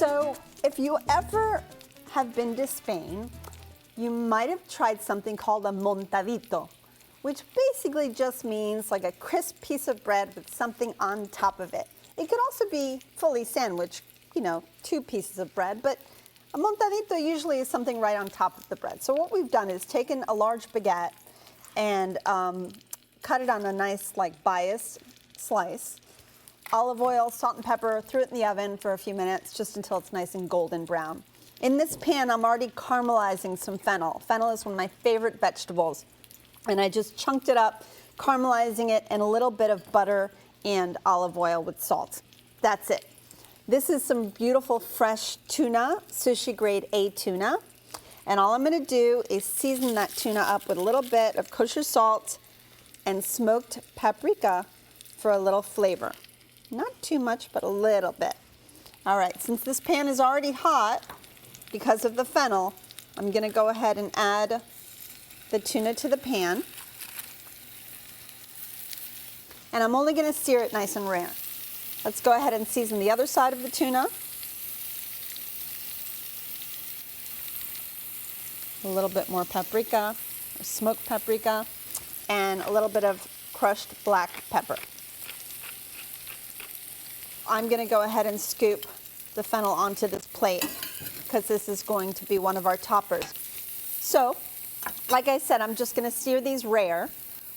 So if you ever have been to Spain, you might have tried something called a montadito, which basically just means like a crisp piece of bread with something on top of it. It could also be fully sandwiched, you know, 2 pieces of bread, but a montadito usually is something right on top of the bread. So what we've done is taken a large baguette and cut it on a nice like bias slice. Olive oil, salt and pepper, threw it in the oven for a few minutes just until it's nice and golden brown. In this pan, I'm already caramelizing some fennel. Fennel is one of my favorite vegetables. And I just chunked it up, caramelizing it in a little bit of butter and olive oil with salt. That's it. This is some beautiful fresh tuna, sushi grade A tuna. And all I'm gonna do is season that tuna up with a little bit of kosher salt and smoked paprika for a little flavor. Not too much, but a little bit. All right, since this pan is already hot because of the fennel, I'm gonna go ahead and add the tuna to the pan. And I'm only gonna sear it nice and rare. Let's go ahead and season the other side of the tuna. A little bit more paprika, or smoked paprika, and a little bit of crushed black pepper. I'm gonna go ahead and scoop the fennel onto this plate because this is going to be one of our toppers. So, like I said, I'm just gonna sear these rare.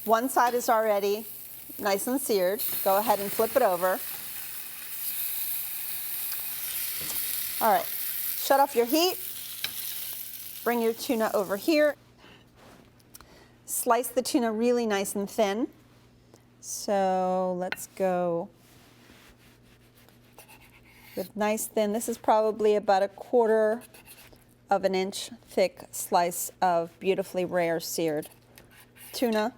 One side is already nice and seared. Go ahead and flip it over. All right, shut off your heat. Bring your tuna over here. Slice the tuna really nice and thin. So let's go with nice thin. This is probably about 1/4 of an inch thick slice of beautifully rare seared tuna.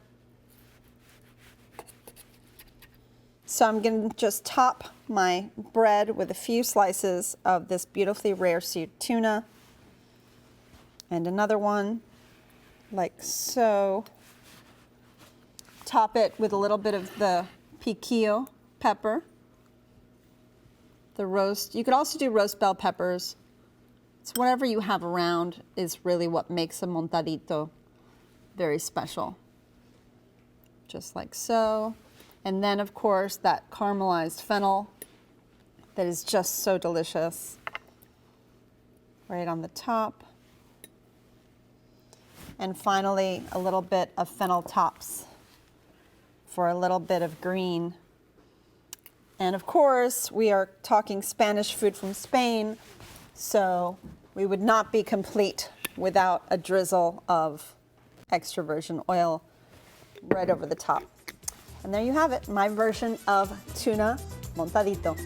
So I'm going to just top my bread with a few slices of this beautifully rare seared tuna. And another one, like so. Top it with a little bit of the piquillo pepper. The roast, you could also do roast bell peppers. It's whatever you have around is really what makes a montadito very special. Just like so. And then of course that caramelized fennel that is just so delicious. Right on the top. And finally a little bit of fennel tops for a little bit of green. And of course, we are talking Spanish food from Spain, so we would not be complete without a drizzle of extra virgin oil right over the top. And there you have it, my version of tuna montadito.